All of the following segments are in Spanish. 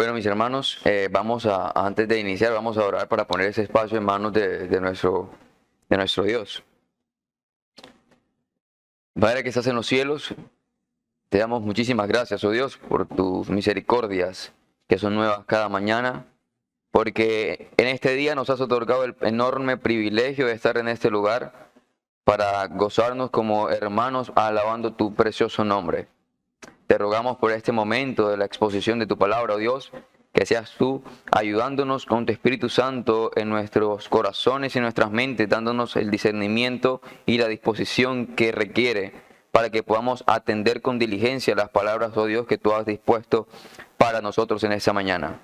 Bueno, mis hermanos, antes de iniciar, vamos a orar para poner ese espacio en manos de nuestro Dios. Padre que estás en los cielos, te damos muchísimas gracias, oh Dios, por tus misericordias que son nuevas cada mañana, porque en este día nos has otorgado el enorme privilegio de estar en este lugar para gozarnos como hermanos alabando tu precioso nombre. Te rogamos por este momento de la exposición de tu palabra, oh Dios, que seas tú ayudándonos con tu Espíritu Santo en nuestros corazones y nuestras mentes, dándonos el discernimiento y la disposición que requiere para que podamos atender con diligencia las palabras, oh Dios, que tú has dispuesto para nosotros en esta mañana.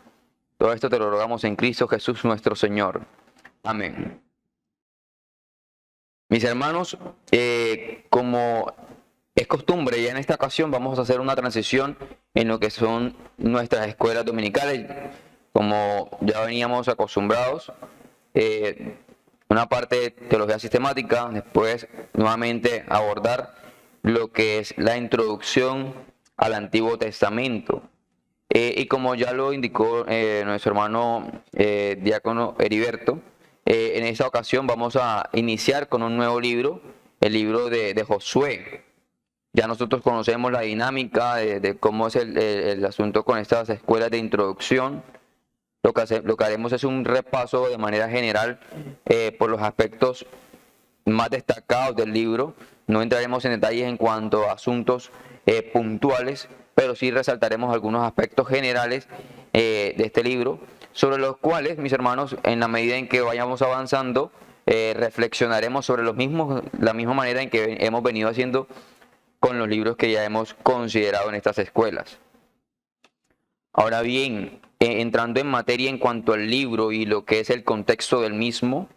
Todo esto te lo rogamos en Cristo Jesús nuestro Señor. Amén. Mis hermanos, como es costumbre, ya en esta ocasión vamos a hacer una transición en lo que son nuestras escuelas dominicales, como ya veníamos acostumbrados. Una parte de teología sistemática, después nuevamente abordar lo que es la introducción al Antiguo Testamento. Y como ya lo indicó nuestro hermano diácono Heriberto, en esta ocasión vamos a iniciar con un nuevo libro, el libro de Josué. Ya nosotros conocemos la dinámica de cómo es el asunto con estas escuelas de introducción. Lo que haremos es un repaso de manera general por los aspectos más destacados del libro. No entraremos en detalles en cuanto a asuntos puntuales, pero sí resaltaremos algunos aspectos generales de este libro, sobre los cuales, mis hermanos, en la medida en que vayamos avanzando, reflexionaremos sobre los mismos, la misma manera en que hemos venido haciendo con los libros que ya hemos considerado en estas escuelas. Ahora bien, entrando en materia en cuanto al libro y lo que es el contexto del mismo,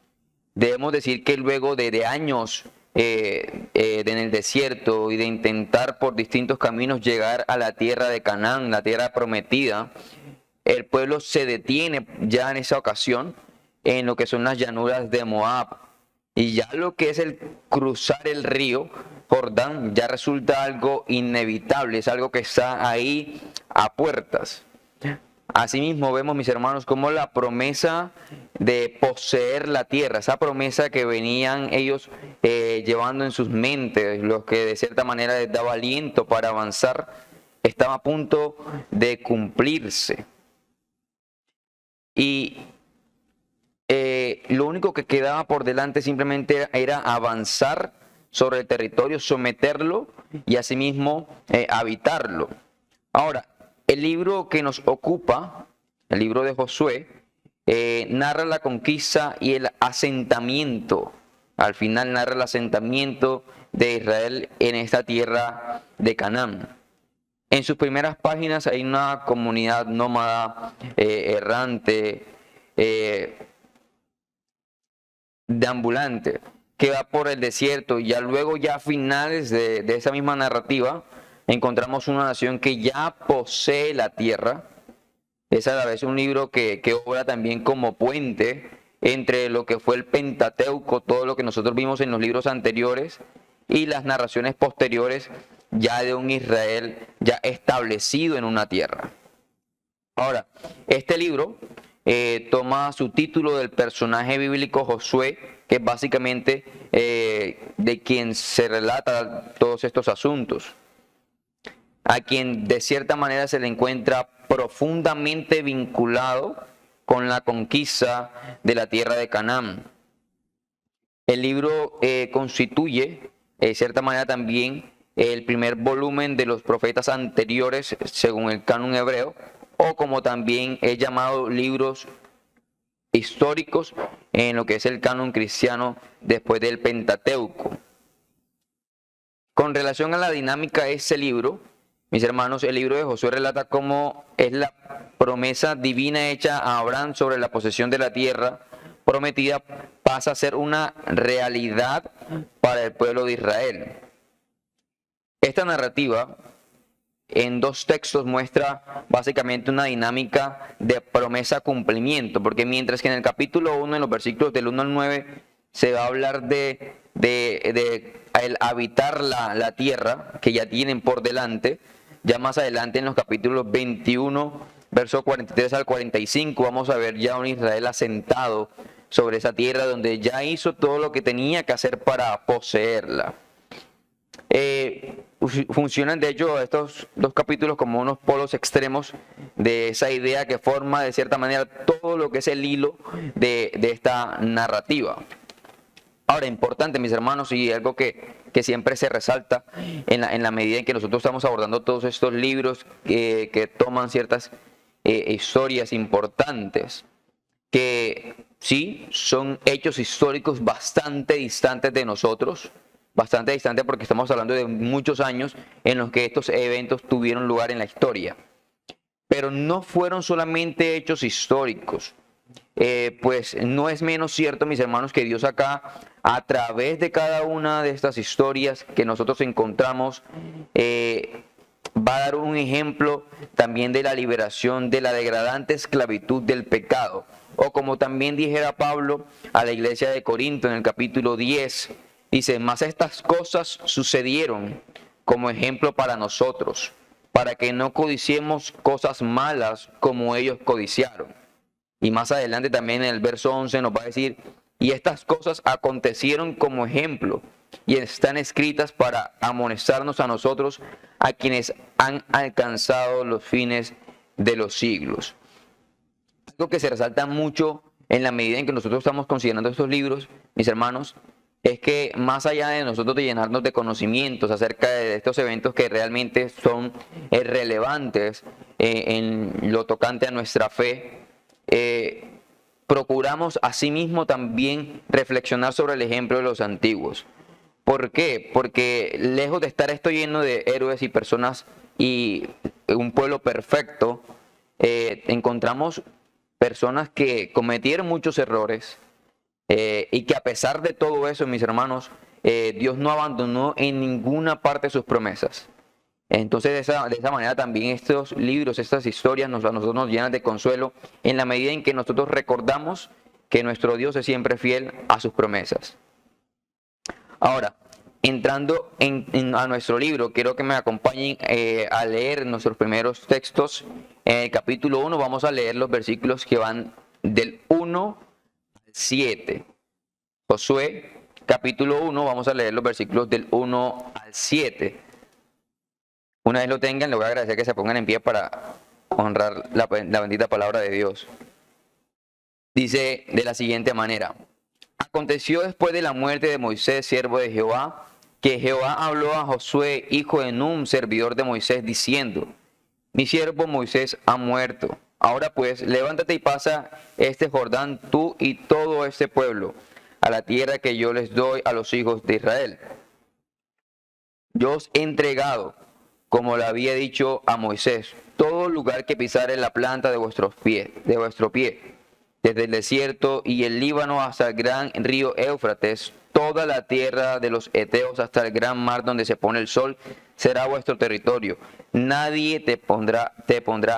debemos decir que luego de años en el desierto y de intentar por distintos caminos llegar a la tierra de Canaán, la tierra prometida, el pueblo se detiene ya en esa ocasión en lo que son las llanuras de Moab. Y ya lo que es el cruzar el río Jordán ya resulta algo inevitable, es algo que está ahí a puertas. Asimismo vemos, mis hermanos, como la promesa de poseer la tierra, esa promesa que venían ellos llevando en sus mentes, los que de cierta manera les daba aliento para avanzar, estaba a punto de cumplirse. Y lo único que quedaba por delante simplemente era avanzar sobre el territorio, someterlo y asimismo habitarlo. Ahora, el libro que nos ocupa, el libro de Josué, narra la conquista y el asentamiento. Al final narra el asentamiento de Israel en esta tierra de Canaán. En sus primeras páginas hay una comunidad nómada, errante, deambulante, que va por el desierto, y ya luego, ya a finales de esa misma narrativa, encontramos una nación que ya posee la tierra. Es a la vez un libro que obra también como puente entre lo que fue el Pentateuco, todo lo que nosotros vimos en los libros anteriores, y las narraciones posteriores ya de un Israel ya establecido en una tierra. Ahora, este libro toma su título del personaje bíblico Josué, que es básicamente de quien se relata todos estos asuntos, a quien de cierta manera se le encuentra profundamente vinculado con la conquista de la tierra de Canaán. El libro constituye, de cierta manera también, el primer volumen de los profetas anteriores según el canon hebreo, o como también es llamado, libros históricos en lo que es el canon cristiano después del Pentateuco. Con relación a la dinámica de ese libro, mis hermanos, el libro de Josué relata cómo es la promesa divina hecha a Abraham sobre la posesión de la tierra prometida pasa a ser una realidad para el pueblo de Israel. Esta narrativa en dos textos muestra básicamente una dinámica de promesa-cumplimiento, porque mientras que en el capítulo 1, en los versículos del 1 al 9, se va a hablar de el habitar la tierra que ya tienen por delante, ya más adelante en los capítulos 21 verso 43 al 45, vamos a ver ya un Israel asentado sobre esa tierra donde ya hizo todo lo que tenía que hacer para poseerla. Funcionan de hecho estos dos capítulos como unos polos extremos de esa idea que forma de cierta manera todo lo que es el hilo de esta narrativa. Ahora, importante, mis hermanos, y algo que siempre se resalta en la medida en que nosotros estamos abordando todos estos libros que toman ciertas historias importantes, que sí, son hechos históricos bastante distantes de nosotros, bastante distantes porque estamos hablando de muchos años en los que estos eventos tuvieron lugar en la historia. Pero no fueron solamente hechos históricos. Pues no es menos cierto, mis hermanos, que Dios acá, a través de cada una de estas historias que nosotros encontramos, va a dar un ejemplo también de la liberación de la degradante esclavitud del pecado. O como también dijera Pablo a la iglesia de Corinto en el capítulo 10, dice, mas estas cosas sucedieron como ejemplo para nosotros, para que no codiciemos cosas malas como ellos codiciaron. Y más adelante también en el verso 11 nos va a decir, y estas cosas acontecieron como ejemplo y están escritas para amonestarnos a nosotros, a quienes han alcanzado los fines de los siglos. Algo que se resalta mucho en la medida en que nosotros estamos considerando estos libros, mis hermanos, es que más allá de nosotros de llenarnos de conocimientos acerca de estos eventos que realmente son relevantes en lo tocante a nuestra fe, procuramos asimismo también reflexionar sobre el ejemplo de los antiguos. ¿Por qué? Porque lejos de estar esto lleno de héroes y personas y un pueblo perfecto, encontramos personas que cometieron muchos errores y que a pesar de todo eso, mis hermanos, Dios no abandonó en ninguna parte sus promesas. Entonces de esa manera también estos libros, estas historias a nosotros nos llenan de consuelo en la medida en que nosotros recordamos que nuestro Dios es siempre fiel a sus promesas. Ahora, entrando a nuestro libro, quiero que me acompañen a leer nuestros primeros textos. En el capítulo 1 vamos a leer los versículos que van del 1 al 7. Josué, capítulo 1, vamos a leer los versículos del 1 al 7. Una vez lo tengan, les voy a agradecer que se pongan en pie para honrar la bendita palabra de Dios. Dice de la siguiente manera: aconteció después de la muerte de Moisés, siervo de Jehová, que Jehová habló a Josué, hijo de Nun, servidor de Moisés, diciendo: mi siervo Moisés ha muerto. Ahora pues, levántate y pasa este Jordán, tú y todo este pueblo, a la tierra que yo les doy a los hijos de Israel. Yo os he entregado, como le había dicho a Moisés, todo lugar que pisare la planta de vuestro pie, desde el desierto y el Líbano hasta el gran río Éufrates, toda la tierra de los heteos hasta el gran mar donde se pone el sol, será vuestro territorio. Nadie te podrá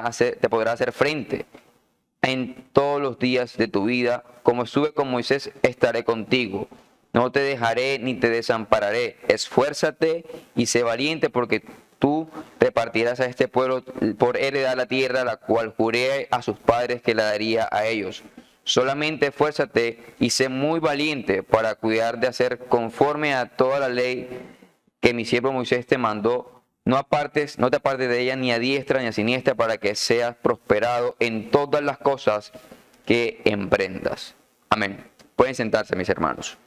hacer frente en todos los días de tu vida. Como estuve con Moisés, estaré contigo. No te dejaré ni te desampararé. Esfuérzate y sé valiente, porque tú repartirás a este pueblo por heredad la tierra, la cual juré a sus padres que la daría a ellos. Solamente esfuérzate y sé muy valiente para cuidar de hacer conforme a toda la ley que mi siervo Moisés te mandó. No te apartes de ella ni a diestra ni a siniestra, para que seas prosperado en todas las cosas que emprendas. Amén. Pueden sentarse, mis hermanos.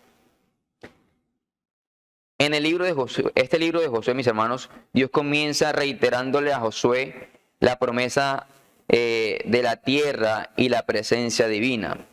En el libro de Josué, este libro de Josué, mis hermanos, Dios comienza reiterándole a Josué la promesa de la tierra y la presencia divina.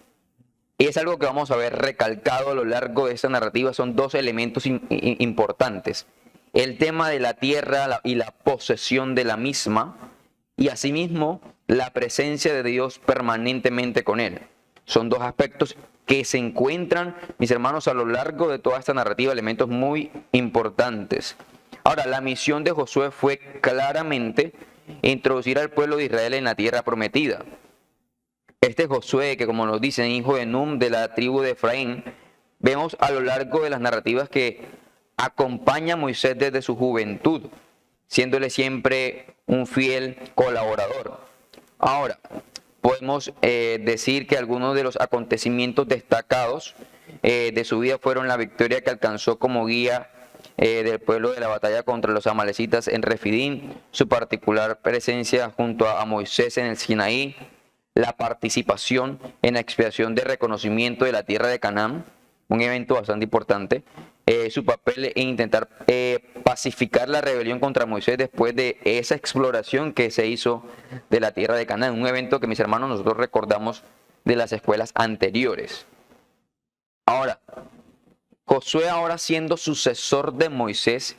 Y es algo que vamos a ver recalcado a lo largo de esta narrativa. Son dos elementos importantes: el tema de la tierra y la posesión de la misma, y asimismo la presencia de Dios permanentemente con él. Son dos aspectos que se encuentran, mis hermanos, a lo largo de toda esta narrativa, elementos muy importantes. Ahora, la misión de Josué fue claramente introducir al pueblo de Israel en la tierra prometida. Este Josué, que como nos dicen, hijo de Nun, de la tribu de Efraín, vemos a lo largo de las narrativas que acompaña a Moisés desde su juventud, siéndole siempre un fiel colaborador. Ahora, podemos decir que algunos de los acontecimientos destacados de su vida fueron la victoria que alcanzó como guía del pueblo de la batalla contra los amalecitas en Refidim, su particular presencia junto a Moisés en el Sinaí, la participación en la expiación de reconocimiento de la tierra de Canaán, un evento bastante importante, su papel en intentar pacificar la rebelión contra Moisés después de esa exploración que se hizo de la tierra de Canaán, un evento que, mis hermanos, nosotros recordamos de las escuelas anteriores. Ahora, Josué, ahora siendo sucesor de Moisés,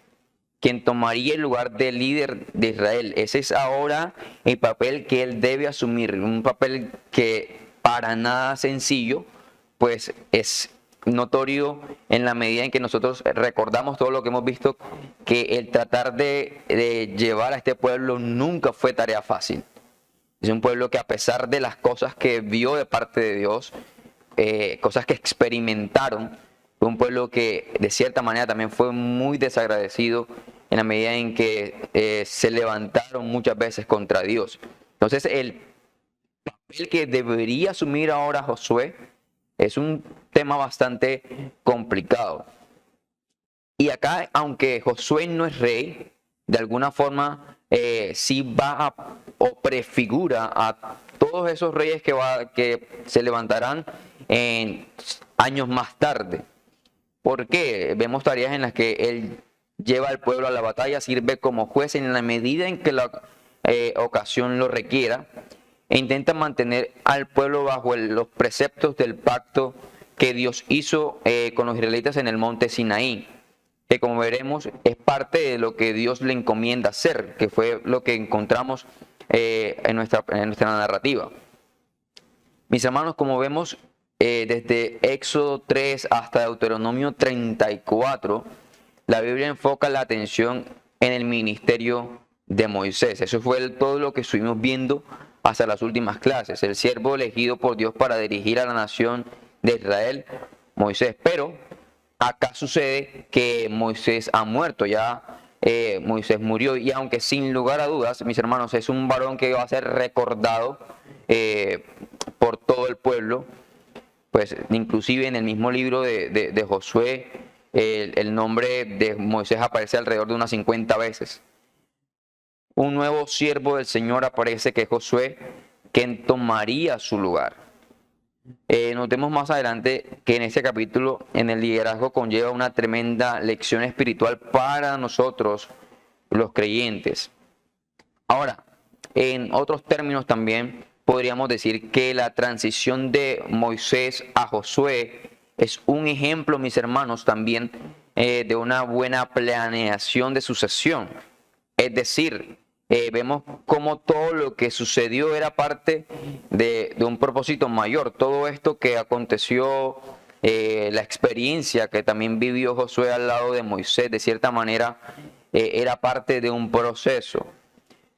quien tomaría el lugar de líder de Israel. Ese es ahora el papel que él debe asumir, un papel que para nada sencillo, pues es notorio en la medida en que nosotros recordamos todo lo que hemos visto, que el tratar de llevar a este pueblo nunca fue tarea fácil. Es un pueblo que, a pesar de las cosas que vio de parte de Dios, cosas que experimentaron, fue un pueblo que de cierta manera también fue muy desagradecido en la medida en que se levantaron muchas veces contra Dios. Entonces, el papel que debería asumir ahora Josué es un tema bastante complicado. Y acá, aunque Josué no es rey, de alguna forma sí va o prefigura a todos esos reyes que se levantarán en años más tarde. ¿Por qué? Vemos tareas en las que él lleva al pueblo a la batalla, sirve como juez en la medida en que la ocasión lo requiera, e intenta mantener al pueblo bajo los preceptos del pacto que Dios hizo con los israelitas en el monte Sinaí, que, como veremos, es parte de lo que Dios le encomienda hacer, que fue lo que encontramos en nuestra narrativa. Mis hermanos, como vemos, desde Éxodo 3 hasta Deuteronomio 34, la Biblia enfoca la atención en el ministerio de Moisés. Eso fue todo lo que estuvimos viendo hasta las últimas clases. El siervo elegido por Dios para dirigir a la nación de Israel, Moisés. Pero acá sucede que Moisés ha muerto, ya Moisés murió, y aunque sin lugar a dudas, mis hermanos, es un varón que va a ser recordado por todo el pueblo, pues inclusive en el mismo libro de Josué, el nombre de Moisés aparece alrededor de unas 50 veces. Un nuevo siervo del Señor aparece, que es Josué, quien tomaría su lugar. Notemos más adelante que en este capítulo, en el liderazgo conlleva una tremenda lección espiritual para nosotros, los creyentes. Ahora, en otros términos también podríamos decir que la transición de Moisés a Josué es un ejemplo, mis hermanos, también de una buena planeación de sucesión. Es decir, vemos cómo todo lo que sucedió era parte de un propósito mayor. Todo esto que aconteció, la experiencia que también vivió Josué al lado de Moisés, de cierta manera, era parte de un proceso.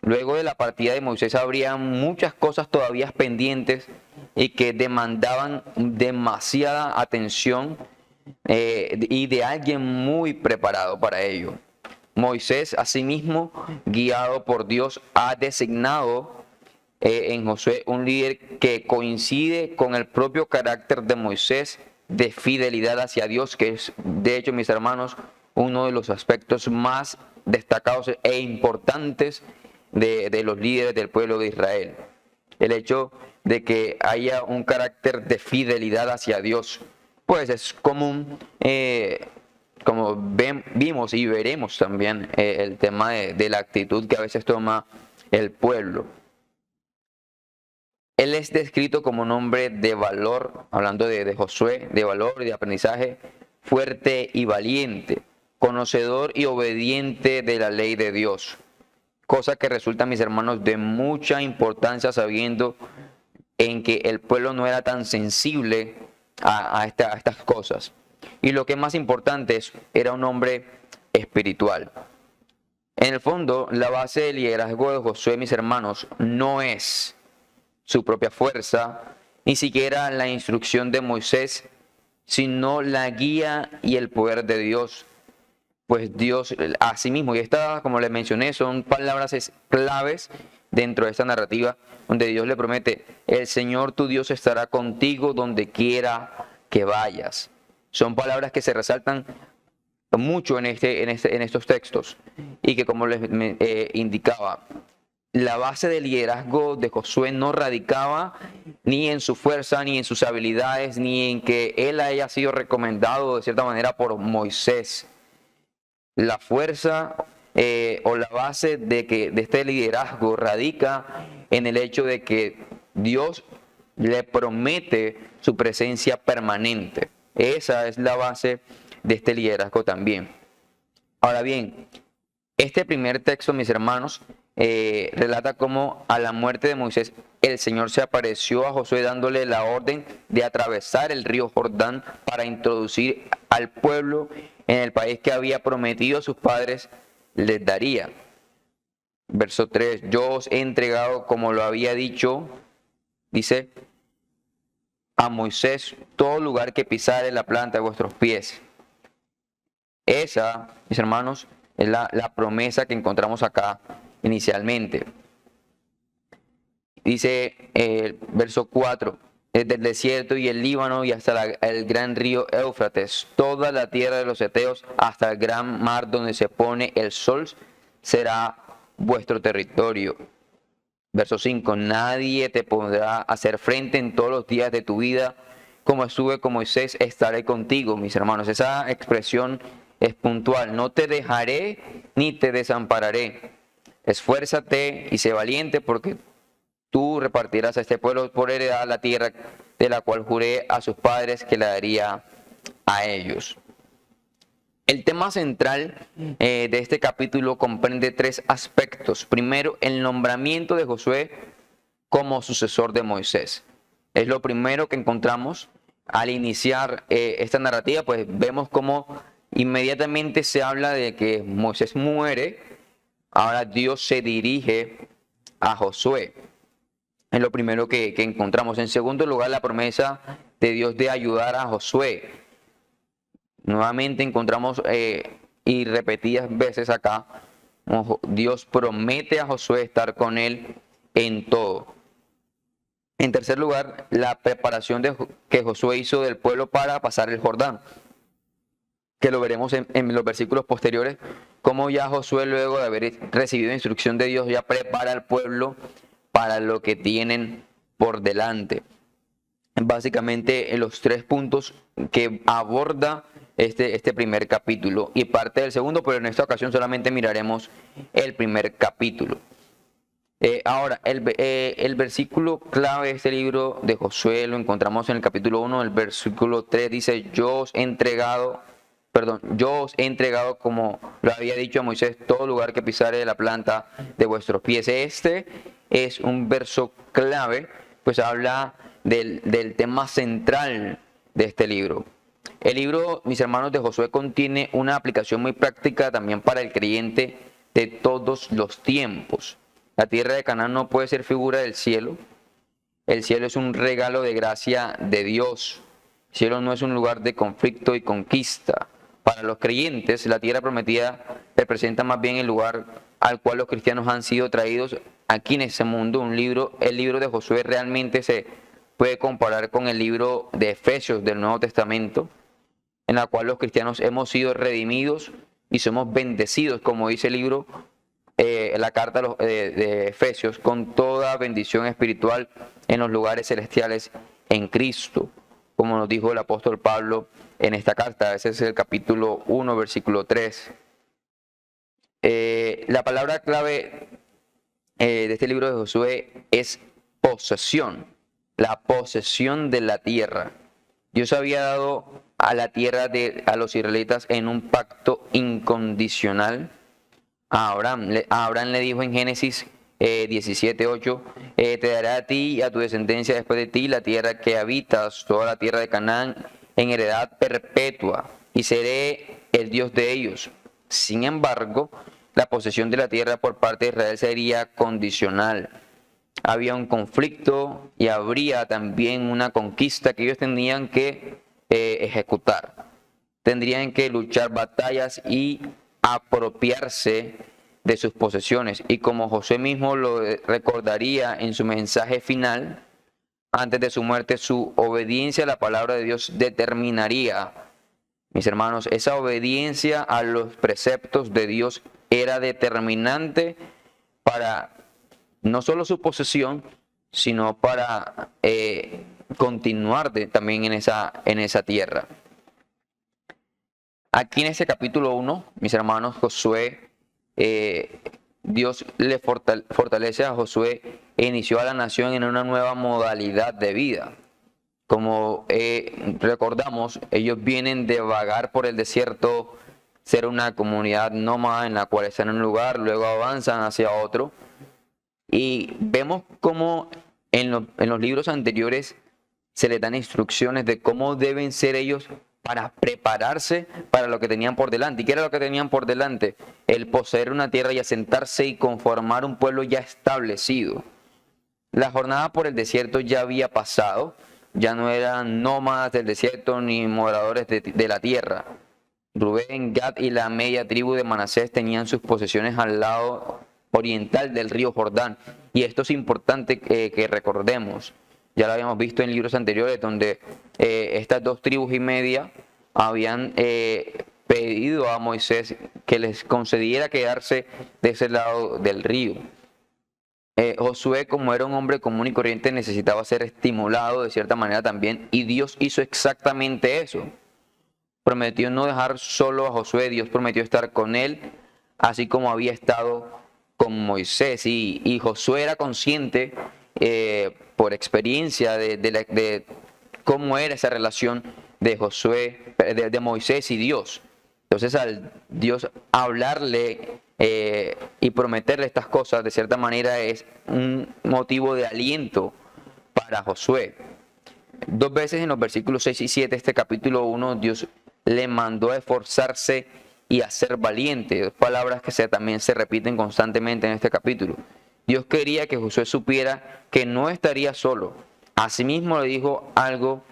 Luego de la partida de Moisés habría muchas cosas todavía pendientes y que demandaban demasiada atención y de alguien muy preparado para ello. Moisés, asimismo, guiado por Dios, ha designado en Josué un líder que coincide con el propio carácter de Moisés de fidelidad hacia Dios, que es, de hecho, mis hermanos, uno de los aspectos más destacados e importantes de los líderes del pueblo de Israel. El hecho de que haya un carácter de fidelidad hacia Dios, pues es común, como vimos y veremos también el tema de la actitud que a veces toma el pueblo. Él es descrito como un hombre de valor, hablando de Josué, de valor y de aprendizaje, fuerte y valiente, conocedor y obediente de la ley de Dios. Cosa que resulta, mis hermanos, de mucha importancia, sabiendo en que el pueblo no era tan sensible a estas cosas. Y lo que es más importante, era un hombre espiritual. En el fondo, la base del liderazgo de Josué, mis hermanos, no es su propia fuerza, ni siquiera la instrucción de Moisés, sino la guía y el poder de Dios. pues Dios a sí mismo, y estas, como les mencioné, son palabras claves dentro de esta narrativa, donde Dios le promete: el Señor tu Dios estará contigo donde quiera que vayas. Son palabras que se resaltan mucho en estos textos, y que, como les indicaba, la base del liderazgo de Josué no radicaba ni en su fuerza, ni en sus habilidades, ni en que él haya sido recomendado de cierta manera por Moisés. La fuerza o la base de este liderazgo radica en el hecho de que Dios le promete su presencia permanente. Esa es la base de este liderazgo también. Ahora bien, este primer texto, mis hermanos, relata cómo a la muerte de Moisés el Señor se apareció a Josué dándole la orden de atravesar el río Jordán para introducir al pueblo en el país que había prometido a sus padres les daría. Verso 3, yo os he entregado, como lo había dicho, dice, a Moisés todo lugar que pisare la planta de vuestros pies. Esa, mis hermanos, es la promesa que encontramos acá inicialmente. Dice el verso 4, desde el desierto y el Líbano y hasta el gran río Éufrates, toda la tierra de los heteos hasta el gran mar donde se pone el sol será vuestro territorio. Verso 5, nadie te podrá hacer frente en todos los días de tu vida. Como estuve con Moisés, estaré contigo, mis hermanos. Esa expresión es puntual: no te dejaré ni te desampararé. Esfuérzate y sé valiente, porque tú repartirás a este pueblo por heredad la tierra de la cual juré a sus padres que la daría a ellos. El tema central de este capítulo comprende tres aspectos. Primero, el nombramiento de Josué como sucesor de Moisés. Es lo primero que encontramos al iniciar esta narrativa, pues vemos cómo inmediatamente se habla de que Moisés muere. Ahora Dios se dirige a Josué. Es lo primero que encontramos. En segundo lugar, la promesa de Dios de ayudar a Josué. Nuevamente encontramos y repetidas veces acá, Dios promete a Josué estar con él en todo. En tercer lugar, la preparación que Josué hizo del pueblo para pasar el Jordán, que lo veremos en los versículos posteriores, cómo ya Josué, luego de haber recibido instrucción de Dios, ya prepara al pueblo para lo que tienen por delante. Básicamente en los tres puntos que aborda este primer capítulo y parte del segundo, pero en esta ocasión solamente miraremos el primer capítulo. Ahora, el versículo clave de este libro de Josué lo encontramos en el capítulo 1, el versículo 3 dice: yo os he entregado, como lo había dicho a Moisés, todo lugar que pisare de la planta de vuestros pies. Este es un verso clave, pues habla del tema central de este libro. El libro, mis hermanos, de Josué contiene una aplicación muy práctica también para el creyente de todos los tiempos. La tierra de Canaán no puede ser figura del cielo. El cielo es un regalo de gracia de Dios. El cielo no es un lugar de conflicto y conquista. Para los creyentes, la tierra prometida representa más bien el lugar al cual los cristianos han sido traídos aquí en ese mundo. El libro de Josué realmente se puede comparar con el libro de Efesios del Nuevo Testamento, en la cual los cristianos hemos sido redimidos y somos bendecidos, como dice el libro, la carta de Efesios, con toda bendición espiritual en los lugares celestiales en Cristo, como nos dijo el apóstol Pablo en esta carta. Ese es el capítulo 1, versículo 3. La palabra clave de este libro de Josué es posesión, la posesión de la tierra. Dios había dado a la tierra a los israelitas en un pacto incondicional a Abraham. Abraham le dijo en Génesis 17:8, te daré a ti y a tu descendencia después de ti la tierra que habitas, toda la tierra de Canaán, en heredad perpetua, y seré el Dios de ellos. Sin embargo, la posesión de la tierra por parte de Israel sería condicional. Había un conflicto y habría también una conquista que ellos tenían que ejecutar. tendrían que luchar batallas y apropiarse de sus posesiones. Y como Josué mismo lo recordaría en su mensaje final, antes de su muerte, su obediencia a la palabra de Dios determinaría, mis hermanos, esa obediencia a los preceptos de Dios era determinante para no solo su posesión, sino para continuar también en esa tierra. Aquí en este capítulo 1, mis hermanos, Josué, Dios le fortalece a Josué e inició a la nación en una nueva modalidad de vida. Como recordamos, ellos vienen de vagar por el desierto, ser una comunidad nómada en la cual están en un lugar, luego avanzan hacia otro. Y vemos cómo en los libros anteriores se les dan instrucciones de cómo deben ser ellos para prepararse para lo que tenían por delante. ¿Y qué era lo que tenían por delante? El poseer una tierra y asentarse y conformar un pueblo ya establecido. La jornada por el desierto ya había pasado, ya no eran nómadas del desierto ni moradores de la tierra. Rubén, Gad y la media tribu de Manasés tenían sus posesiones al lado oriental del río Jordán. Y esto es importante que recordemos. Ya lo habíamos visto en libros anteriores donde estas dos tribus y media habían pedido a Moisés que les concediera quedarse de ese lado del río. Josué, como era un hombre común y corriente, necesitaba ser estimulado de cierta manera también, y Dios hizo exactamente eso. Prometió no dejar solo a Josué, Dios prometió estar con él, así como había estado con Moisés. Y Josué era consciente por experiencia de cómo era esa relación de Josué, de Moisés y Dios. Entonces, al Dios hablarle y prometerle estas cosas, de cierta manera es un motivo de aliento para Josué. Dos veces en los versículos 6 y 7 de este capítulo 1, Dios le mandó a esforzarse y a ser valiente. Dos palabras que también se repiten constantemente en este capítulo. Dios quería que Josué supiera que no estaría solo. Asimismo le dijo algo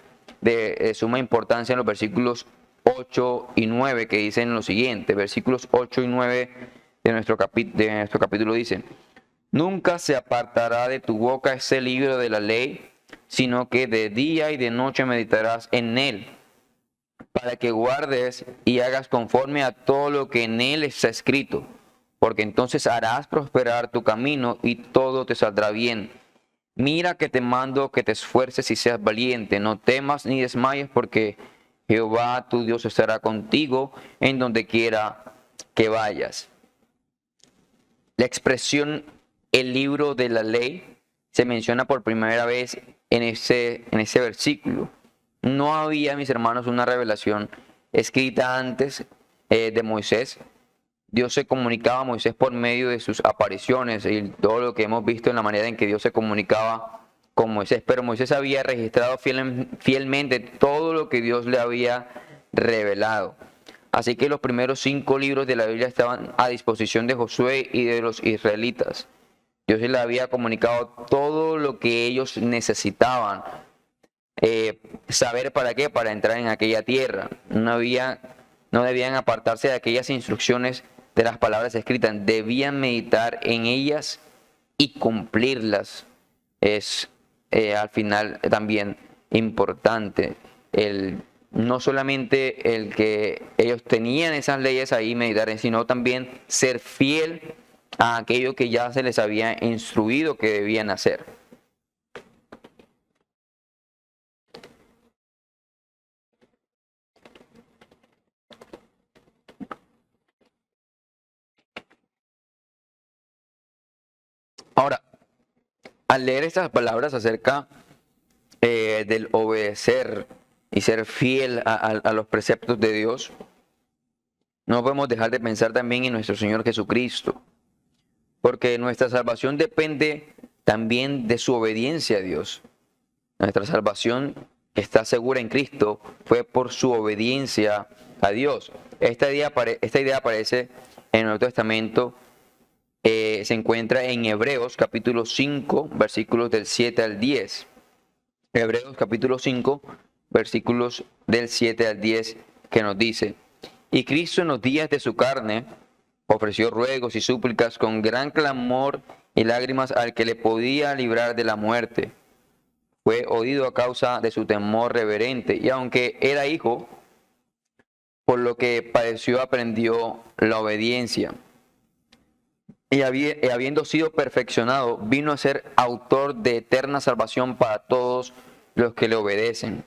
de suma importancia en los versículos 8 y 9 que dicen lo siguiente. Versículos 8 y 9 de nuestro capítulo dicen: nunca se apartará de tu boca ese libro de la ley, sino que de día y de noche meditarás en él, para que guardes y hagas conforme a todo lo que en él está escrito, porque entonces harás prosperar tu camino y todo te saldrá bien. Mira que te mando que te esfuerces y seas valiente, no temas ni desmayes, porque Jehová tu Dios estará contigo en donde quiera que vayas. La expresión el libro de la ley se menciona por primera vez en ese versículo. No había, mis hermanos, una revelación escrita antes de Moisés. Dios se comunicaba a Moisés por medio de sus apariciones y todo lo que hemos visto en la manera en que Dios se comunicaba con Moisés. Pero Moisés había registrado fielmente todo lo que Dios le había revelado. Así que los primeros 5 libros de la Biblia estaban a disposición de Josué y de los israelitas. Dios les había comunicado todo lo que ellos necesitaban saber para qué, para entrar en aquella tierra. No debían apartarse de aquellas instrucciones de las palabras escritas, debían meditar en ellas y cumplirlas. Es al final también importante no solamente el que ellos tenían esas leyes ahí meditar, sino también ser fiel a aquello que ya se les había instruido que debían hacer. Ahora, al leer estas palabras acerca del obedecer y ser fiel a los preceptos de Dios, no podemos dejar de pensar también en nuestro Señor Jesucristo, porque nuestra salvación depende también de su obediencia a Dios. Nuestra salvación, que está segura en Cristo, fue por su obediencia a Dios. Esta idea aparece en el Nuevo Testamento. Se encuentra en Hebreos capítulo 5, versículos del 7 al 10. Hebreos capítulo 5, versículos del 7 al 10 que nos dice: y Cristo en los días de su carne ofreció ruegos y súplicas con gran clamor y lágrimas al que le podía librar de la muerte. Fue oído a causa de su temor reverente, y aunque era hijo, por lo que padeció aprendió la obediencia. Y habiendo sido perfeccionado, vino a ser autor de eterna salvación para todos los que le obedecen.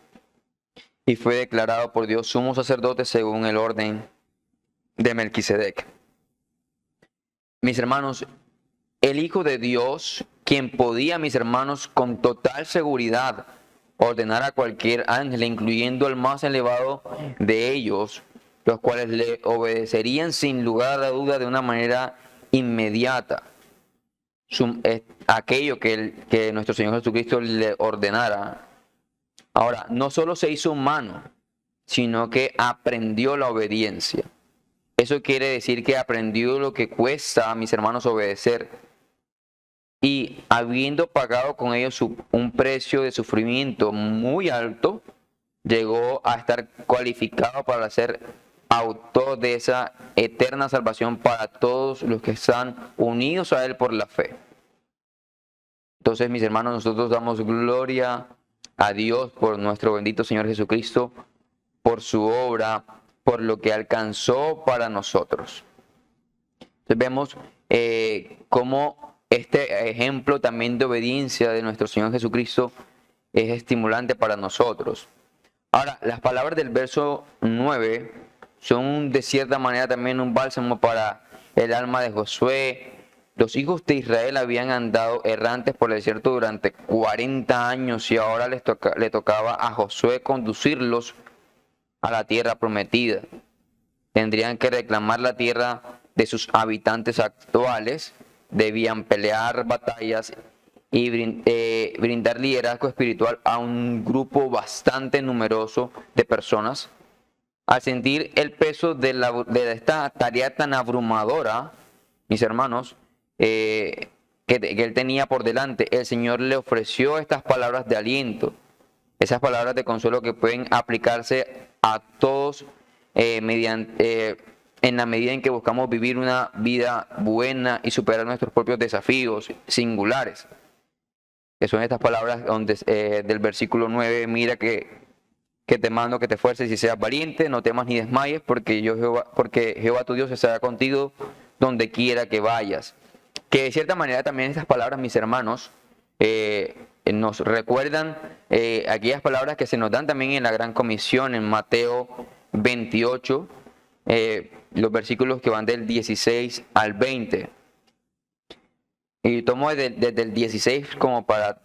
Y fue declarado por Dios sumo sacerdote según el orden de Melquisedec. Mis hermanos, el Hijo de Dios, quien podía, mis hermanos, con total seguridad ordenar a cualquier ángel, incluyendo al más elevado de ellos, los cuales le obedecerían sin lugar a duda de una manera inmediata aquello que nuestro Señor Jesucristo le ordenara. Ahora, no solo se hizo humano, sino que aprendió la obediencia. Eso quiere decir que aprendió lo que cuesta, mis hermanos, obedecer. Y habiendo pagado con ellos un precio de sufrimiento muy alto, llegó a estar cualificado para ser autor de esa eterna salvación para todos los que están unidos a Él por la fe. Entonces, mis hermanos, nosotros damos gloria a Dios por nuestro bendito Señor Jesucristo, por su obra, por lo que alcanzó para nosotros. Entonces vemos cómo este ejemplo también de obediencia de nuestro Señor Jesucristo es estimulante para nosotros. Ahora, las palabras del verso 9 son de cierta manera también un bálsamo para el alma de Josué. Los hijos de Israel habían andado errantes por el desierto durante 40 años y ahora le tocaba a Josué conducirlos a la tierra prometida. Tendrían que reclamar la tierra de sus habitantes actuales, debían pelear batallas y brindar liderazgo espiritual a un grupo bastante numeroso de personas. Al sentir el peso de esta tarea tan abrumadora, mis hermanos, que él tenía por delante, el Señor le ofreció estas palabras de aliento, esas palabras de consuelo que pueden aplicarse a todos en la medida en que buscamos vivir una vida buena y superar nuestros propios desafíos singulares. Que son estas palabras del versículo 9, mira que te mando que te esfuerces y seas valiente, no temas ni desmayes, porque Jehová tu Dios estará contigo donde quiera que vayas. Que de cierta manera también estas palabras, mis hermanos, nos recuerdan aquellas palabras que se nos dan también en la Gran Comisión, en Mateo 28, los versículos que van del 16 al 20. Y tomo desde el 16 como para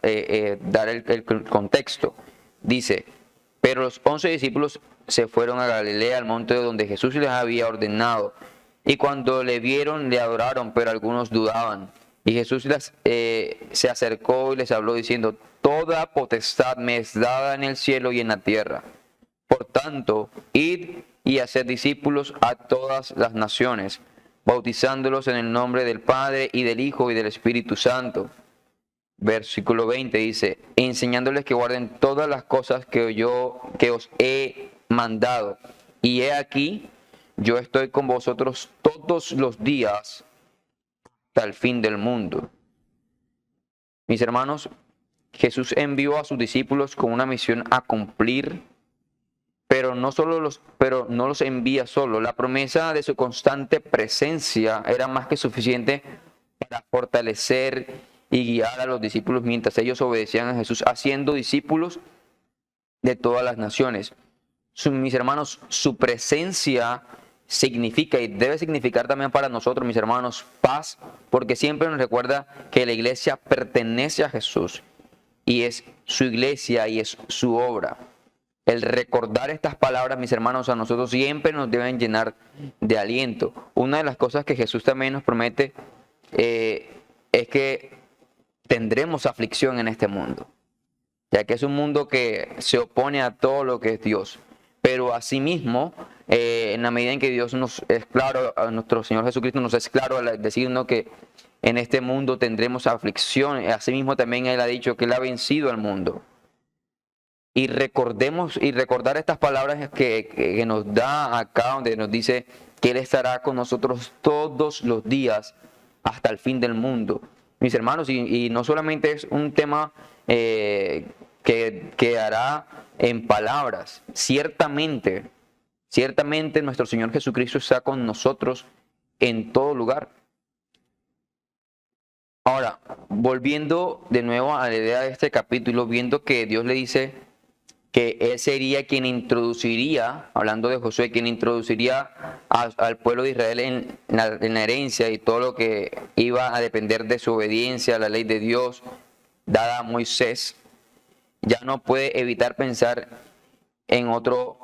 dar el contexto. Dice: pero los 11 discípulos se fueron a Galilea, al monte donde Jesús les había ordenado. Y cuando le vieron, le adoraron, pero algunos dudaban. Y Jesús se acercó y les habló diciendo: toda potestad me es dada en el cielo y en la tierra. Por tanto, id y haced discípulos a todas las naciones, bautizándolos en el nombre del Padre y del Hijo y del Espíritu Santo. Versículo 20 dice: enseñándoles que guarden todas las cosas que os he mandado. Y he aquí, yo estoy con vosotros todos los días hasta el fin del mundo. Mis hermanos, Jesús envió a sus discípulos con una misión a cumplir, pero no los envía solo. La promesa de su constante presencia era más que suficiente para fortalecer y guiar a los discípulos mientras ellos obedecían a Jesús, haciendo discípulos de todas las naciones. Mis hermanos, su presencia significa y debe significar también para nosotros, mis hermanos, paz, porque siempre nos recuerda que la iglesia pertenece a Jesús y es su iglesia y es su obra. El recordar estas palabras, mis hermanos, a nosotros siempre nos deben llenar de aliento. Una de las cosas que Jesús también nos promete es que tendremos aflicción en este mundo, ya que es un mundo que se opone a todo lo que es Dios. Pero asimismo, en la medida en que Dios nos es claro, a nuestro Señor Jesucristo nos es claro al decirnos que en este mundo tendremos aflicción, asimismo también Él ha dicho que Él ha vencido al mundo. Y recordar estas palabras que nos da acá, donde nos dice que Él estará con nosotros todos los días hasta el fin del mundo. Mis hermanos, y no solamente es un tema que quedará en palabras, ciertamente nuestro Señor Jesucristo está con nosotros en todo lugar. Ahora, volviendo de nuevo a la idea de este capítulo, viendo que Dios le dice que Él sería quien introduciría, hablando de Josué, quien introduciría al pueblo de Israel en la herencia y todo lo que iba a depender de su obediencia a la ley de Dios dada a Moisés, ya no puede evitar pensar en otro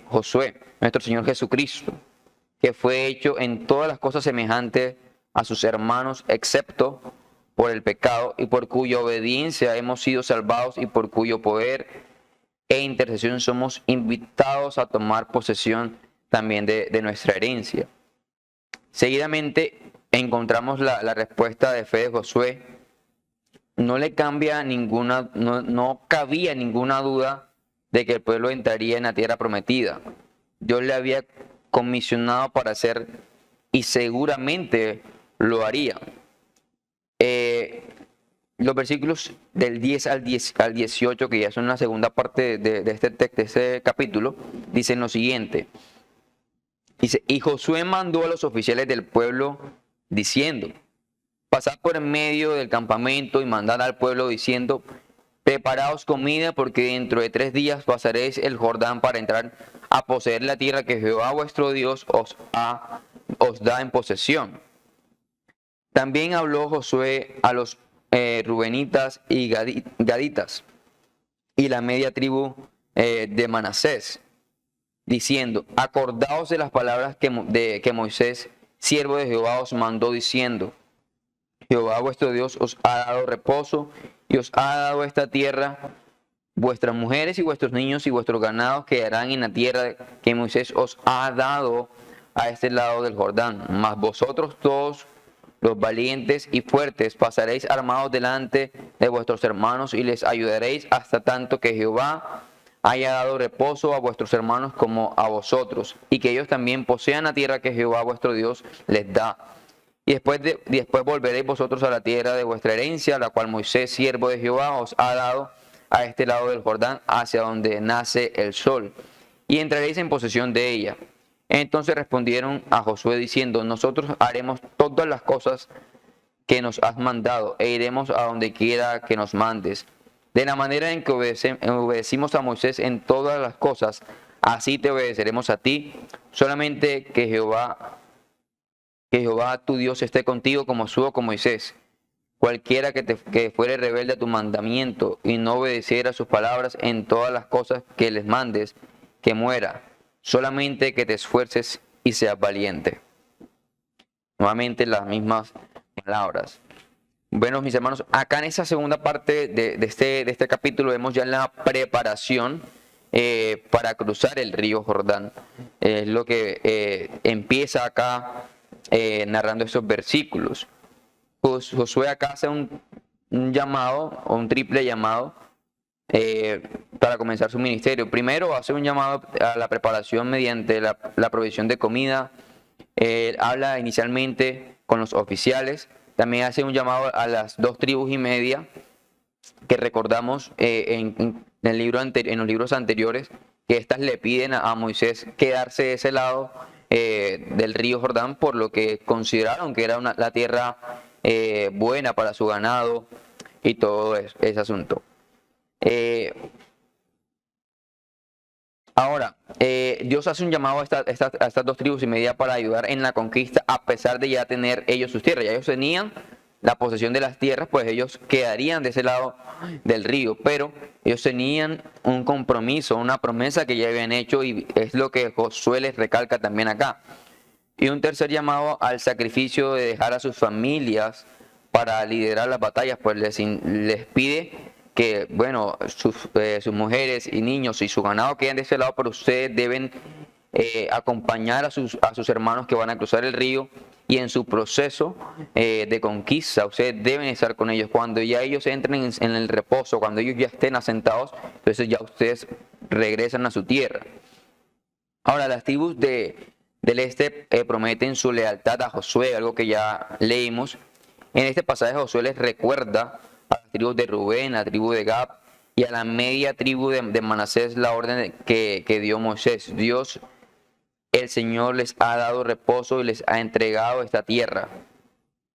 Josué, nuestro Señor Jesucristo, que fue hecho en todas las cosas semejantes a sus hermanos, excepto por el pecado, y por cuya obediencia hemos sido salvados y por cuyo poder e intercesión somos invitados a tomar posesión también de nuestra herencia. Seguidamente encontramos la respuesta de fe de Josué. No le cambia ninguna, no cabía ninguna duda de que el pueblo entraría en la tierra prometida. Dios le había comisionado para hacer y seguramente lo haría. Los versículos del 10 al 18, que ya son la segunda parte de este capítulo, dicen lo siguiente. Dice, y Josué mandó a los oficiales del pueblo diciendo, pasad por en medio del campamento y mandad al pueblo diciendo, preparaos comida porque dentro de 3 días pasaréis el Jordán para entrar a poseer la tierra que Jehová vuestro Dios os da en posesión. También habló Josué a los rubenitas y gaditas y la media tribu de Manasés, diciendo, acordaos de las palabras que Moisés, siervo de Jehová, os mandó diciendo, Jehová vuestro Dios os ha dado reposo y os ha dado esta tierra. Vuestras mujeres y vuestros niños y vuestros ganados quedarán en la tierra que Moisés os ha dado a este lado del Jordán. Mas vosotros todos los valientes y fuertes pasaréis armados delante de vuestros hermanos y les ayudaréis hasta tanto que Jehová haya dado reposo a vuestros hermanos como a vosotros, y que ellos también posean la tierra que Jehová vuestro Dios les da. Y después volveréis vosotros a la tierra de vuestra herencia, la cual Moisés, siervo de Jehová, os ha dado a este lado del Jordán, hacia donde nace el sol, y entraréis en posesión de ella. Entonces respondieron a Josué diciendo, nosotros haremos todas las cosas que nos has mandado, e iremos a donde quiera que nos mandes. De la manera en que obedecimos a Moisés en todas las cosas, así te obedeceremos a ti. Solamente que Jehová tu Dios esté contigo como estuvo con Moisés. Cualquiera que fuere rebelde a tu mandamiento y no obedeciera sus palabras en todas las cosas que les mandes, que muera. Solamente que te esfuerces y seas valiente. Nuevamente las mismas palabras. Bueno, mis hermanos, acá en esa segunda parte de este capítulo vemos ya la preparación para cruzar el río Jordán. Es lo que empieza acá narrando estos versículos. Josué acá hace un llamado, o un triple llamado, para comenzar su ministerio. Primero hace un llamado a la preparación mediante la provisión de comida. Habla inicialmente con los oficiales. También hace un llamado a las 2 tribus y media que recordamos en los libros anteriores, que éstas le piden a Moisés quedarse de ese lado del río Jordán, por lo que consideraron que era la tierra buena para su ganado y todo ese asunto. Ahora, Dios hace un llamado a estas 2 tribus y media para ayudar en la conquista, a pesar de ya tener ellos sus tierras. Ya ellos tenían la posesión de las tierras, pues ellos quedarían de ese lado del río, pero ellos tenían un compromiso, una promesa que ya habían hecho, y es lo que Josué les recalca también acá. Y un tercer llamado al sacrificio de dejar a sus familias para liderar las batallas, pues les pide que, bueno, sus mujeres y niños y su ganado queden de ese lado, pero ustedes deben acompañar a sus hermanos que van a cruzar el río, y en su proceso de conquista ustedes deben estar con ellos. Cuando ya ellos entren en el reposo, cuando ellos ya estén asentados, entonces ya ustedes regresan a su tierra. Ahora, las tribus del este prometen su lealtad a Josué, algo que ya leímos. En este pasaje Josué les recuerda a las tribus de Rubén, a la tribu de Gad y a la media tribu de Manasés la orden que dio Moisés. Dios, el Señor, les ha dado reposo y les ha entregado esta tierra.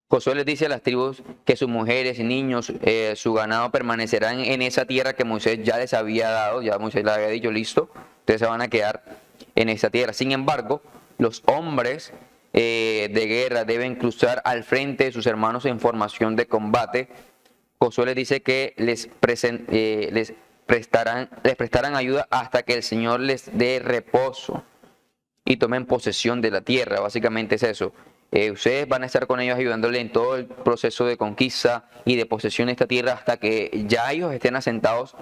Josué les dice a las tribus que sus mujeres y niños, su ganado permanecerán en esa tierra que Moisés ya les había dado. Ya Moisés les había dicho, listo, ustedes se van a quedar en esa tierra. Sin embargo, los hombres de guerra deben cruzar al frente de sus hermanos en formación de combate. Josué les dice que les prestarán ayuda hasta que el Señor les dé reposo y tomen posesión de la tierra. Básicamente es eso. Ustedes van a estar con ellos ayudándole en todo el proceso de conquista y de posesión de esta tierra hasta que ya ellos estén asentados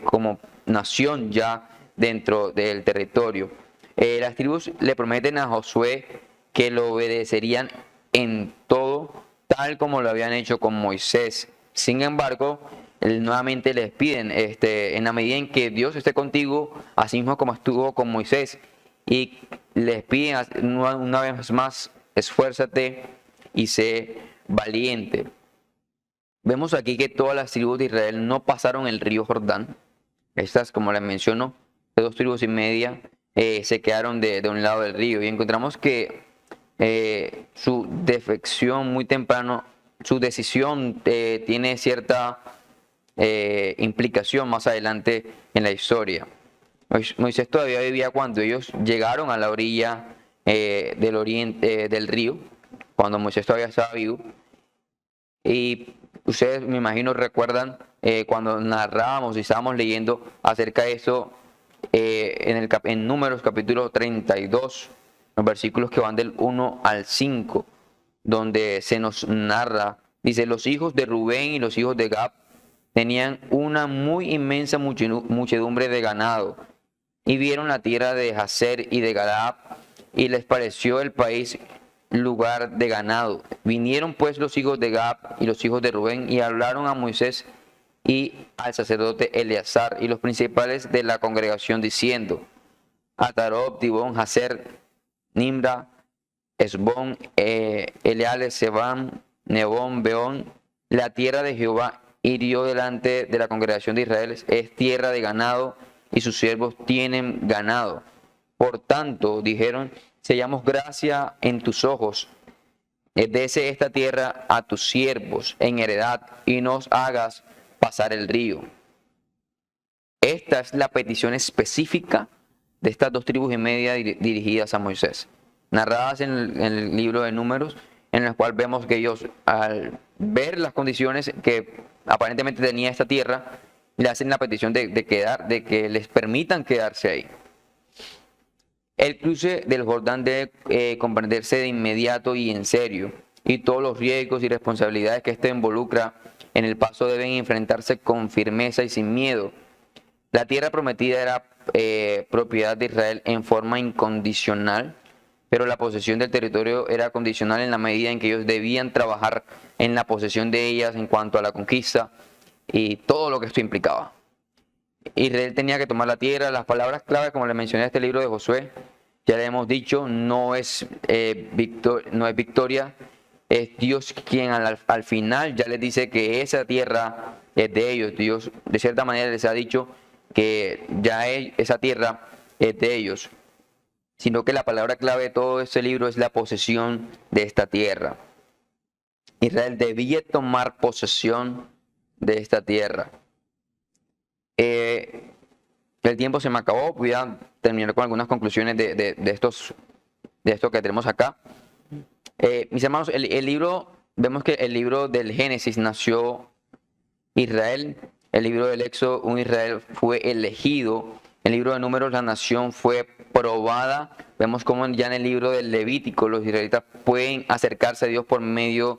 como nación ya dentro del territorio. Las tribus le prometen a Josué que lo obedecerían en todo, tal como lo habían hecho con Moisés. Sin embargo, nuevamente les piden, en la medida en que Dios esté contigo, así mismo como estuvo con Moisés, y les piden una vez más, esfuérzate y sé valiente. Vemos aquí que todas las tribus de Israel no pasaron el río Jordán. Estas, como les menciono, de 2 tribus y media se quedaron de un lado del río, y encontramos que su defección muy temprano, su decisión tiene cierta implicación más adelante en la historia. Moisés todavía vivía cuando ellos llegaron a la orilla del oriente del río, cuando Moisés todavía estaba vivo. Y ustedes, me imagino, recuerdan cuando narrábamos y estábamos leyendo acerca de eso en Números capítulo 32, los versículos que van del 1 al 5, donde se nos narra, dice: los hijos de Rubén y los hijos de Gad tenían una muy inmensa muchedumbre de ganado, y vieron la tierra de Jazer y de Galaad, y les pareció el país lugar de ganado. Vinieron pues los hijos de Gad y los hijos de Rubén y hablaron a Moisés y al sacerdote Eleazar y los principales de la congregación, diciendo: Atarob, Dibón, Jazer, Nimra, Esbón, Eleale, Sebán, Nebón, Beón, la tierra de Jehová hirió delante de la congregación de Israel, es tierra de ganado, y sus siervos tienen ganado. Por tanto, dijeron: si hallamos gracia en tus ojos, dese esta tierra a tus siervos en heredad, y nos hagas pasar el río. Esta es la petición específica de estas 2 tribus y media dirigidas a Moisés, narradas en el libro de Números, en el cual vemos que ellos, al ver las condiciones que aparentemente tenía esta tierra, le hacen la petición de que les permitan quedarse ahí. El cruce del Jordán debe comprenderse de inmediato y en serio, y todos los riesgos y responsabilidades que esto involucra en el paso deben enfrentarse con firmeza y sin miedo. La tierra prometida era propiedad de Israel en forma incondicional, pero la posesión del territorio era condicional en la medida en que ellos debían trabajar en la posesión de ellas en cuanto a la conquista y todo lo que esto implicaba. Israel tenía que tomar la tierra. Las palabras clave, como le mencioné en este libro de Josué, ya le hemos dicho, no es victoria, es Dios quien al final ya les dice que esa tierra es de ellos. Dios de cierta manera les ha dicho que ya esa tierra es de ellos, sino que la palabra clave de todo este libro es la posesión de esta tierra. Israel debía tomar posesión de esta tierra. El tiempo se me acabó, voy a terminar con algunas conclusiones de esto que tenemos acá. Mis hermanos, el libro, vemos que el libro del Génesis nació Israel, el libro del Éxodo, un Israel fue elegido, el libro de Números, la nación fue probada. Vemos cómo ya en el libro del Levítico los israelitas pueden acercarse a Dios por medio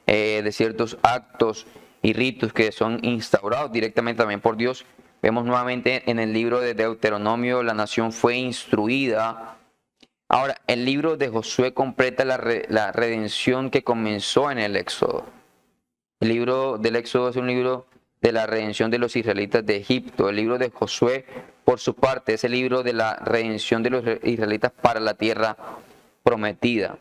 de ciertos actos y ritos que son instaurados directamente también por Dios. Vemos nuevamente en el libro de Deuteronomio, la nación fue instruida. Ahora, el libro de Josué completa la redención que comenzó en el Éxodo. El libro del Éxodo es un libro de la redención de los israelitas de Egipto. El libro de Josué, por su parte, es el libro de la redención de los israelitas para la tierra prometida.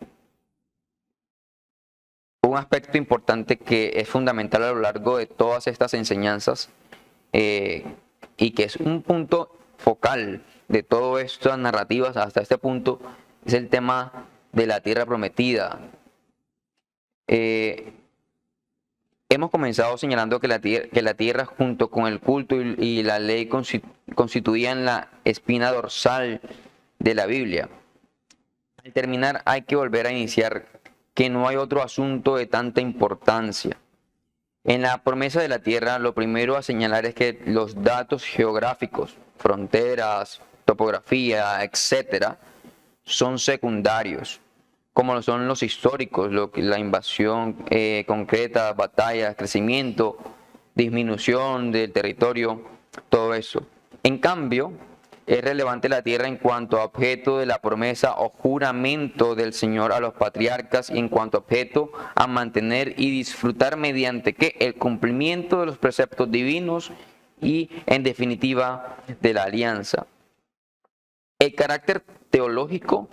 Un aspecto importante que es fundamental a lo largo de todas estas enseñanzas y que es un punto focal de todas estas narrativas hasta este punto es el tema de la tierra prometida. Hemos comenzado señalando que la tierra junto con el culto y la ley constituían la espina dorsal de la Biblia. Al terminar hay que volver a iniciar que no hay otro asunto de tanta importancia. En la promesa de la tierra, lo primero a señalar es que los datos geográficos, fronteras, topografía, etcétera, son secundarios, como lo son los históricos, la invasión concreta, batallas, crecimiento, disminución del territorio, todo eso. En cambio, es relevante la tierra en cuanto a objeto de la promesa o juramento del Señor a los patriarcas y en cuanto a objeto a mantener y disfrutar mediante ¿qué? El cumplimiento de los preceptos divinos y en definitiva de la alianza. El carácter teológico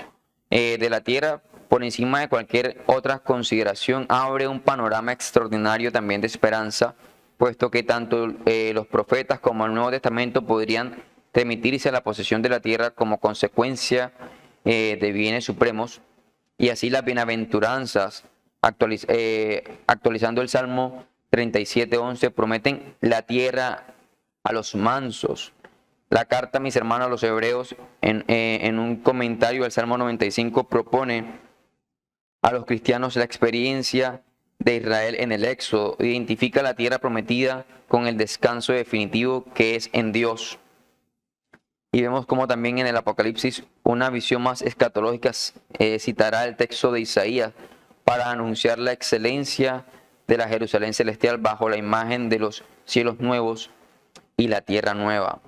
de la tierra por encima de cualquier otra consideración abre un panorama extraordinario también de esperanza, puesto que tanto los profetas como el Nuevo Testamento podrían remitirse a la posesión de la tierra como consecuencia de bienes supremos, y así las bienaventuranzas, actualizando el Salmo 37:11, prometen la tierra a los mansos. La carta, mis hermanos, a los hebreos, en un comentario al Salmo 95, propone a los cristianos la experiencia de Israel en el Éxodo, identifica la tierra prometida con el descanso definitivo que es en Dios. Y vemos como también en el Apocalipsis una visión más escatológica citará el texto de Isaías para anunciar la excelencia de la Jerusalén celestial bajo la imagen de los cielos nuevos y la tierra nueva.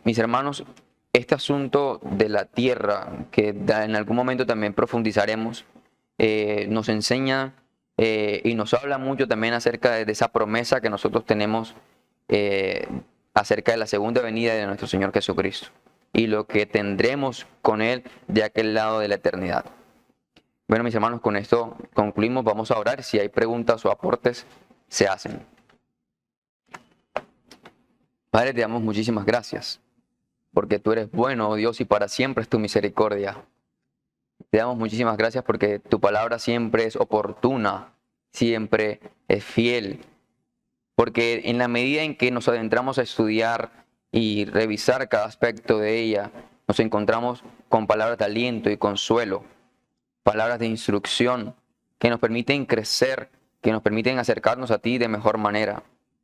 Mis hermanos, este asunto de la tierra, que en algún momento también profundizaremos, nos enseña y nos habla mucho también acerca de esa promesa que nosotros tenemos acerca de la segunda venida de nuestro Señor Jesucristo y lo que tendremos con Él de aquel lado de la eternidad. Bueno, mis hermanos, con esto concluimos. Vamos a orar. Si hay preguntas o aportes, se hacen. Padre, te damos muchísimas gracias, porque tú eres bueno, oh Dios, y para siempre es tu misericordia. Te damos muchísimas gracias porque tu palabra siempre es oportuna, siempre es fiel. Porque en la medida en que nos adentramos a estudiar y revisar cada aspecto de ella, nos encontramos con palabras de aliento y consuelo, palabras de instrucción que nos permiten crecer, que nos permiten acercarnos a ti de mejor manera.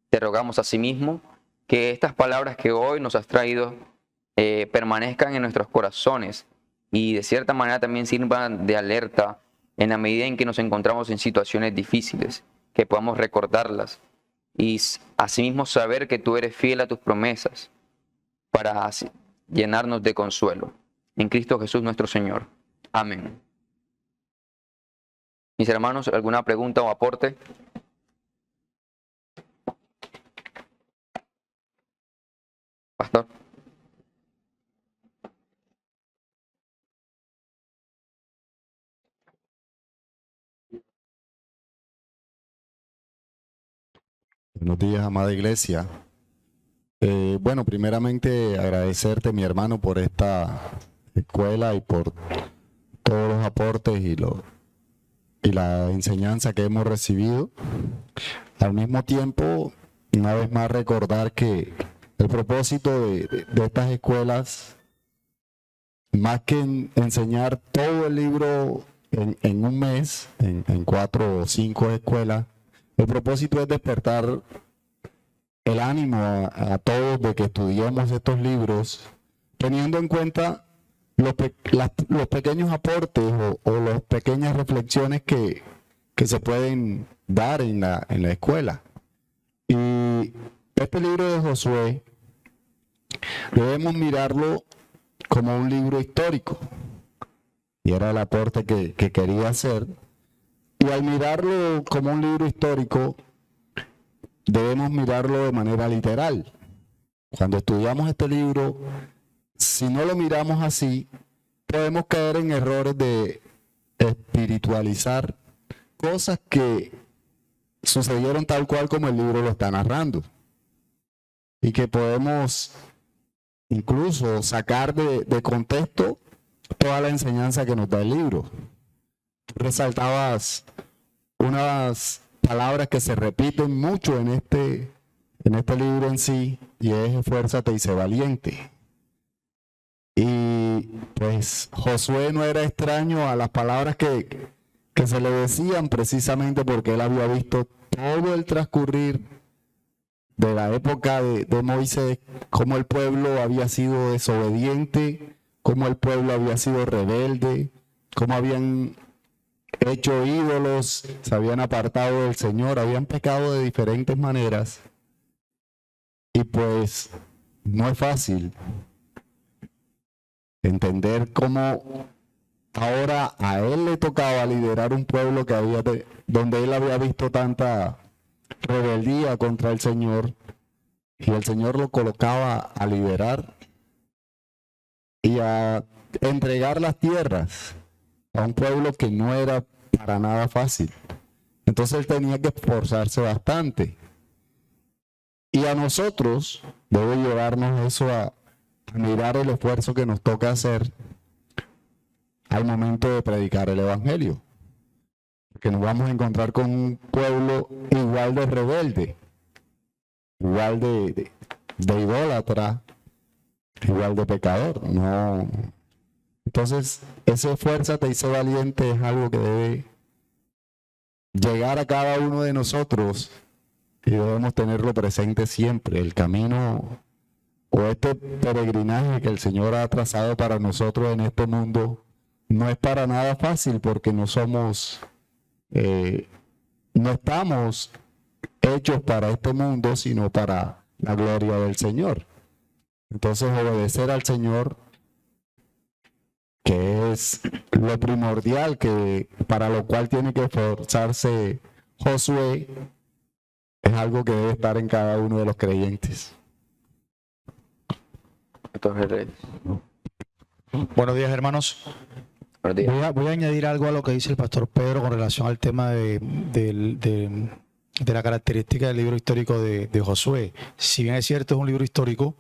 Te rogamos asimismo que estas palabras que hoy nos has traído permanezcan en nuestros corazones y de cierta manera también sirvan de alerta en la medida en que nos encontramos en situaciones difíciles, que podamos recordarlas y asimismo saber que tú eres fiel a tus promesas para llenarnos de consuelo. En Cristo Jesús nuestro Señor. Amén. Mis hermanos, ¿alguna pregunta o aporte? Pastor. Buenos días, amada iglesia. Bueno, primeramente agradecerte, mi hermano, por esta escuela y por todos los aportes y la enseñanza que hemos recibido. Al mismo tiempo, una vez más recordar que el propósito de estas escuelas, más que enseñar todo el libro en un mes, en 4 o 5 escuelas, el propósito es despertar el ánimo a todos de que estudiemos estos libros, teniendo en cuenta los pequeños aportes o las pequeñas reflexiones que se pueden dar en la escuela. Y Este libro de Josué debemos mirarlo como un libro histórico, y era el aporte que quería hacer. Y al mirarlo como un libro histórico, debemos mirarlo de manera literal. Cuando estudiamos este libro, si no lo miramos así, podemos caer en errores de espiritualizar cosas que sucedieron tal cual como el libro lo está narrando, y que podemos incluso sacar de contexto toda la enseñanza que nos da el libro. Resaltabas unas palabras que se repiten mucho en este libro en sí, y es esfuérzate y sé valiente. Y pues Josué no era extraño a las palabras que se le decían, precisamente porque él había visto todo el transcurrir de la época de Moisés, cómo el pueblo había sido desobediente, cómo el pueblo había sido rebelde, cómo habían hecho ídolos, se habían apartado del Señor, habían pecado de diferentes maneras. Y pues no es fácil entender cómo ahora a él le tocaba liderar un pueblo donde él había visto tanta rebeldía contra el Señor, y el Señor lo colocaba a liderar y a entregar las tierras a un pueblo que no era para nada fácil. Entonces él tenía que esforzarse bastante. Y a nosotros debe llevarnos eso a mirar el esfuerzo que nos toca hacer al momento de predicar el Evangelio. Porque nos vamos a encontrar con un pueblo igual de rebelde, igual de idólatra, igual de pecador. No. Entonces, ese esfuérzate y sé valiente es algo que debe llegar a cada uno de nosotros, y debemos tenerlo presente siempre. El camino o este peregrinaje que el Señor ha trazado para nosotros en este mundo no es para nada fácil, porque no estamos hechos para este mundo, sino para la gloria del Señor. Entonces, obedecer al Señor, que es lo primordial, para lo cual tiene que esforzarse Josué, es algo que debe estar en cada uno de los creyentes. Buenos días, hermanos. Buenos días. Voy a añadir algo a lo que dice el pastor Pedro con relación al tema de la característica del libro histórico de Josué. Si bien es cierto, es un libro histórico,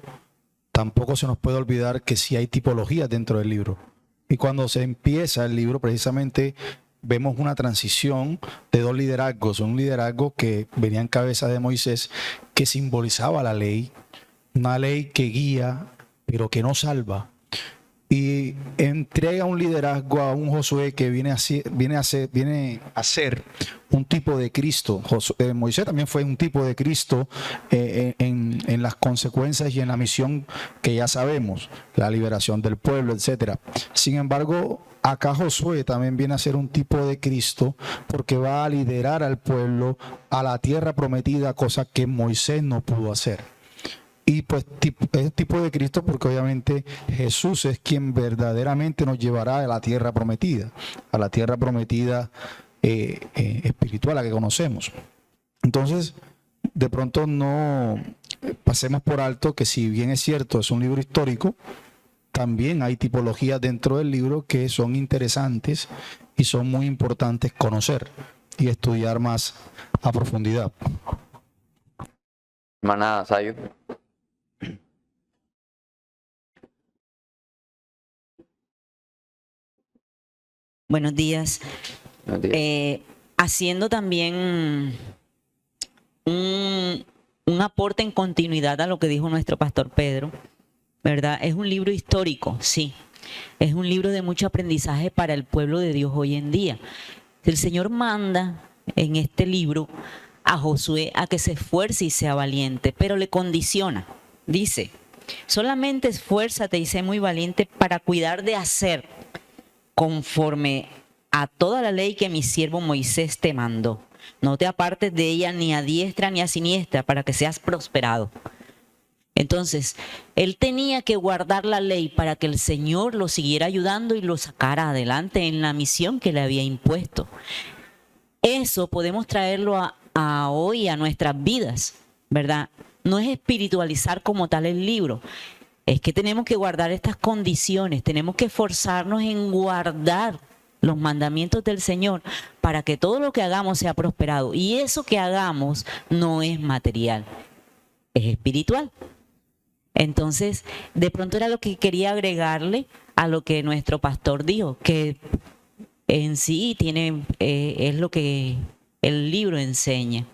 tampoco se nos puede olvidar que sí hay tipologías dentro del libro. Y cuando se empieza el libro, precisamente vemos una transición de dos liderazgos. Un liderazgo que venía en cabeza de Moisés, que simbolizaba la ley, una ley que guía, pero que no salva. Y entrega un liderazgo a un Josué que viene a ser un tipo de Cristo. Moisés también fue un tipo de Cristo en las consecuencias y en la misión que ya sabemos, la liberación del pueblo, etcétera. Sin embargo, acá Josué también viene a ser un tipo de Cristo, porque va a liderar al pueblo a la tierra prometida, cosa que Moisés no pudo hacer. Y pues es tipo de Cristo porque obviamente Jesús es quien verdaderamente nos llevará a la tierra prometida espiritual, la que conocemos. Entonces, de pronto no pasemos por alto que, si bien es cierto, es un libro histórico, también hay tipologías dentro del libro que son interesantes y son muy importantes conocer y estudiar más a profundidad. Hermana Sayo. Buenos días. Buenos días. Haciendo también un aporte en continuidad a lo que dijo nuestro pastor Pedro, ¿verdad? Es un libro histórico, sí. Es un libro de mucho aprendizaje para el pueblo de Dios hoy en día. El Señor manda en este libro a Josué a que se esfuerce y sea valiente, pero le condiciona. Dice, solamente esfuérzate y sé muy valiente para cuidar de hacer conforme a toda la ley que mi siervo Moisés te mandó. No te apartes de ella ni a diestra ni a siniestra para que seas prosperado. Entonces, él tenía que guardar la ley para que el Señor lo siguiera ayudando y lo sacara adelante en la misión que le había impuesto. Eso podemos traerlo a hoy, a nuestras vidas, ¿verdad? No es espiritualizar como tal el libro. Es que tenemos que guardar estas condiciones, tenemos que esforzarnos en guardar los mandamientos del Señor para que todo lo que hagamos sea prosperado. Y eso que hagamos no es material, es espiritual. Entonces, de pronto era lo que quería agregarle a lo que nuestro pastor dijo, que en sí tiene, es lo que el libro enseña.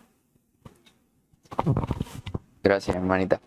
Gracias, hermanita.